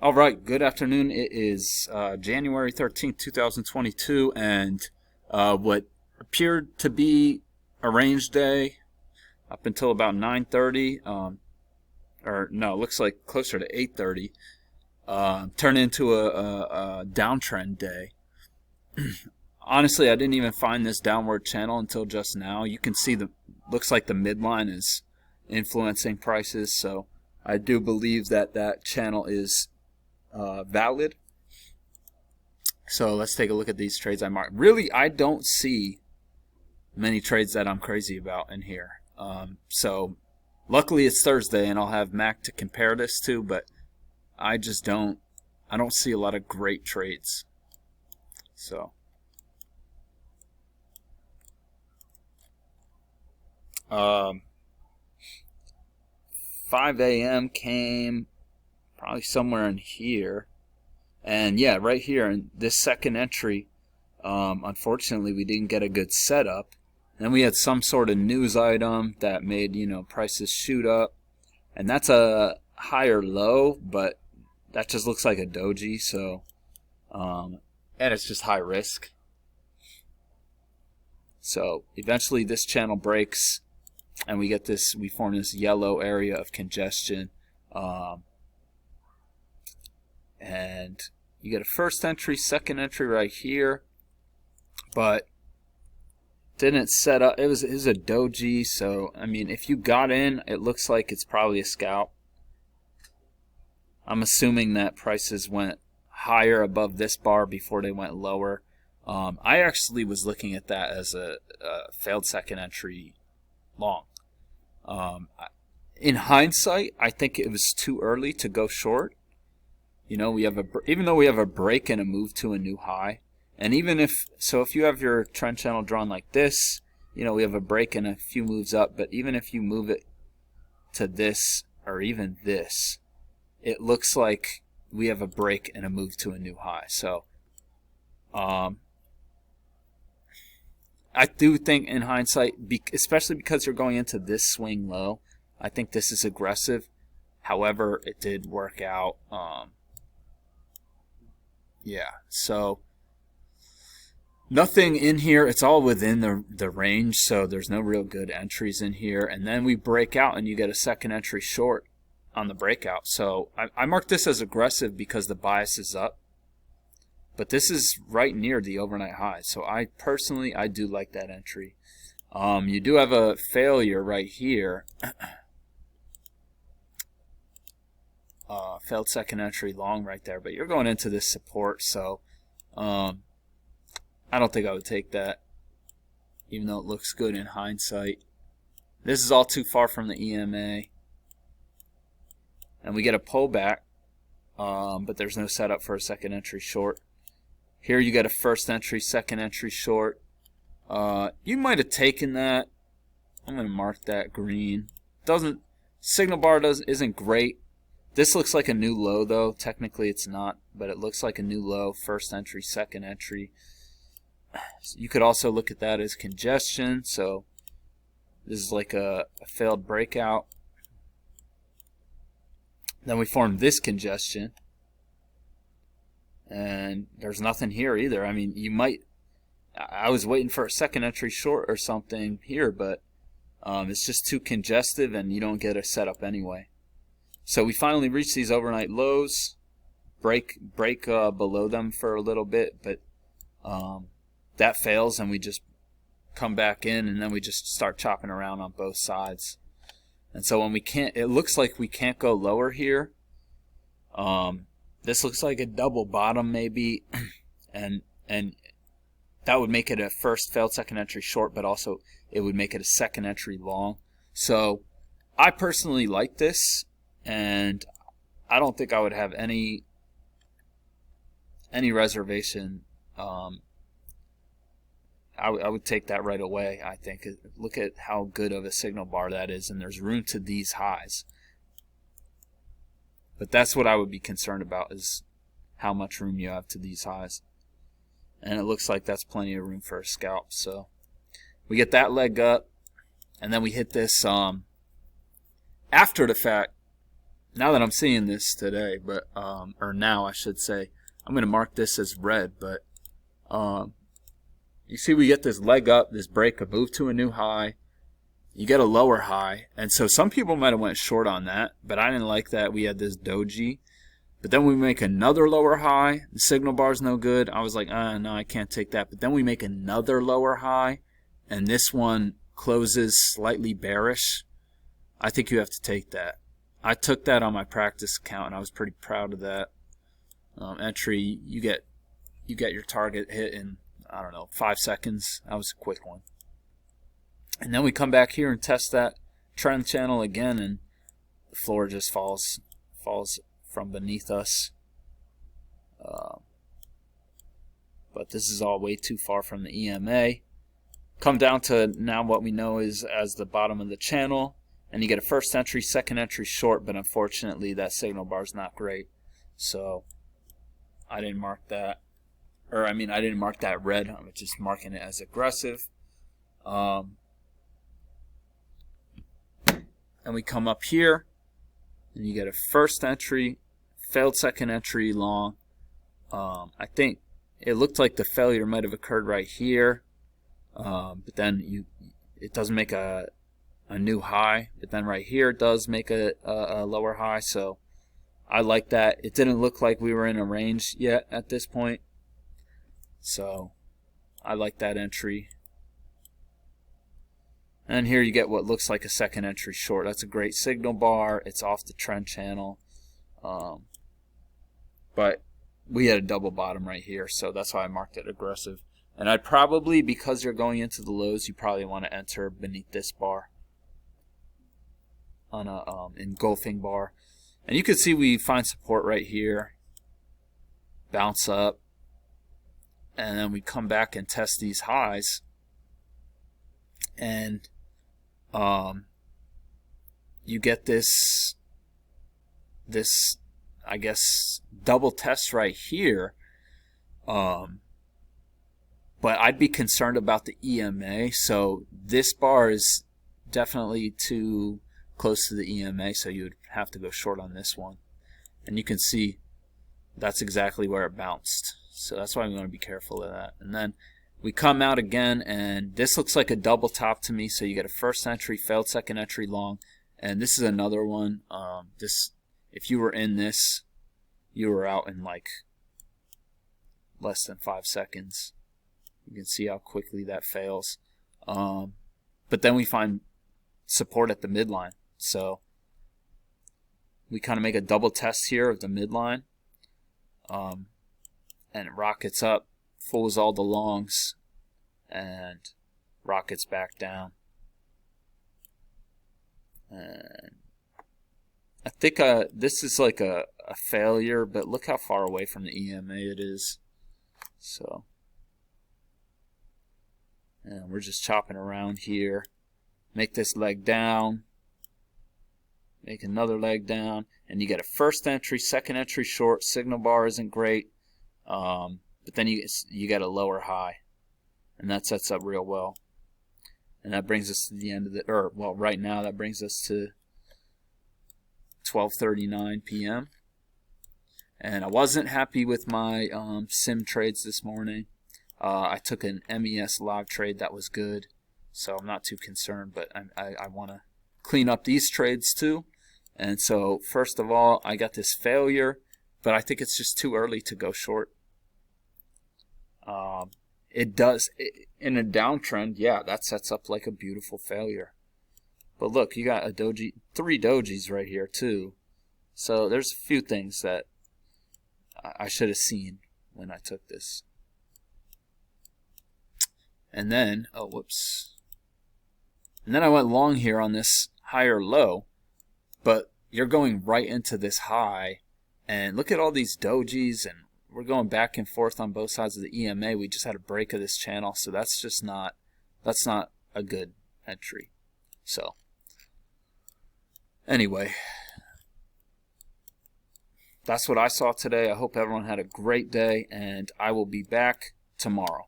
All right, good afternoon. It is January 13th, 2022, and what appeared to be a range day up until about 9:30, or no, it looks like closer to 8:30, turned into a downtrend day. Honestly, I didn't even find this downward channel until just now. You can see looks like the midline is influencing prices, so I do believe that channel is valid. So let's take a look at these trades I marked. Really, I don't see many trades that I'm crazy about in here. So luckily it's Thursday and I'll have Mac to compare this to, but I don't see a lot of great trades. So 5 a.m. came probably somewhere in here, and yeah, right here in this second entry, unfortunately we didn't get a good setup. Then we had some sort of news item that made prices shoot up, and that's a higher low, but that just looks like a doji. So and it's just high risk. So eventually this channel breaks and we form this yellow area of congestion, and you get a first entry, second entry right here, but didn't set up. It was a doji, so I mean, if you got in, it looks like it's probably a scalp. I'm assuming that prices went higher above this bar before they went lower. I actually was looking at that as a failed second entry long. In hindsight, I think it was too early to go short. Even though we have a break and a move to a new high, and if you have your trend channel drawn like this, we have a break and a few moves up, but even if you move it to this or even this, it looks like we have a break and a move to a new high. So I do think in hindsight, especially because you're going into this swing low, I think this is aggressive. However, it did work out. Yeah, so nothing in here. It's all within the range, so there's no real good entries in here. And then we break out and you get a second entry short on the breakout. So I mark this as aggressive because the bias is up. But this is right near the overnight high, so I do like that entry. You do have a failure right here. Failed second entry long right there, but you're going into this support, so I don't think I would take that, even though it looks good in hindsight. This is all too far from the EMA, and we get a pullback, but there's no setup for a second entry short. Here you get a first entry, second entry short. You might have taken that. I'm going to mark that green. Signal bar isn't great. This looks like a new low though. Technically it's not, but it looks like a new low. First entry, second entry. You could also look at that as congestion. So this is like a failed breakout. Then we form this congestion. And there's nothing here either. I mean, I was waiting for a second entry short or something here, but it's just too congestive and you don't get a setup anyway. So we finally reach these overnight lows, break below them for a little bit, but that fails and we just come back in and then we just start chopping around on both sides. And so when it looks like we can't go lower here. This looks like a double bottom maybe, and that would make it a first failed second entry short, but also it would make it a second entry long. So I personally like this, and I don't think I would have any reservation. I would take that right away. I think look at how good of a signal bar that is, and there's room to these highs. But that's what I would be concerned about, is how much room you have to these highs. And it looks like that's plenty of room for a scalp. So we get that leg up, and then we hit this after the fact. now that I'm seeing this today, but or now I should say, I'm going to mark this as red. But you see we get this leg up, this break, a move to a new high. You get a lower high, and so some people might have went short on that, but I didn't like that. We had this doji, but then we make another lower high. The signal bar's no good. I was like, no, I can't take that. But then we make another lower high, and this one closes slightly bearish. I think you have to take that. I took that on my practice account, and I was pretty proud of that entry. You get your target hit in, I don't know, 5 seconds. That was a quick one. And then we come back here and test that trend channel again, and the floor just falls from beneath us. But this is all way too far from the EMA. Come down to now what we know is as the bottom of the channel, and you get a first entry, second entry short, but unfortunately that signal bar is not great. So I didn't mark that. Or I mean, I didn't mark that red. I'm just marking it as aggressive. And we come up here, and you get a first entry, failed second entry long. I think it looked like the failure might have occurred right here, but then it doesn't make a new high. But then right here it does make a lower high. So I like that. It didn't look like we were in a range yet at this point, so I like that entry. And here you get what looks like a second entry short. That's a great signal bar. It's off the trend channel. But we had a double bottom right here, so that's why I marked it aggressive. And I'd probably, because you're going into the lows, you probably want to enter beneath this bar on a engulfing bar. And you can see we find support right here, bounce up, and then we come back and test these highs. And you get this I guess double test right here, but I'd be concerned about the EMA. So this bar is definitely too close to the EMA, so you would have to go short on this one. And you can see that's exactly where it bounced, so that's why I'm going to be careful of that. And then we come out again, and this looks like a double top to me. So you get a first entry, failed second entry long, and this is another one. If you were in this, you were out in like less than 5 seconds. You can see how quickly that fails. But then we find support at the midline. So we kind of make a double test here of the midline, and it rockets up, fools all the longs, and rockets back down. And I think this is like a failure, but look how far away from the EMA it is. So, and we're just chopping around here. Make this leg down, make another leg down, and you get a first entry, second entry short. Signal bar isn't great, but then you get a lower high, and that sets up real well. And that brings us to the end of the, or well, right now that brings us to 12:39 p.m. And I wasn't happy with my sim trades this morning. I took an MES live trade that was good, so I'm not too concerned, but I want to clean up these trades too. And so first of all, I got this failure, but I think it's just too early to go short. In a downtrend, yeah, that sets up like a beautiful failure. But look, you got a doji, 3 dojis right here too. So there's a few things that I should have seen when I took this. And then, oh whoops. And then I went long here on this higher low, but you're going right into this high, and look at all these dojis, and we're going back and forth on both sides of the EMA. We just had a break of this channel, so that's just not, that's not a good entry. So anyway, that's what I saw today. I hope everyone had a great day, and I will be back tomorrow.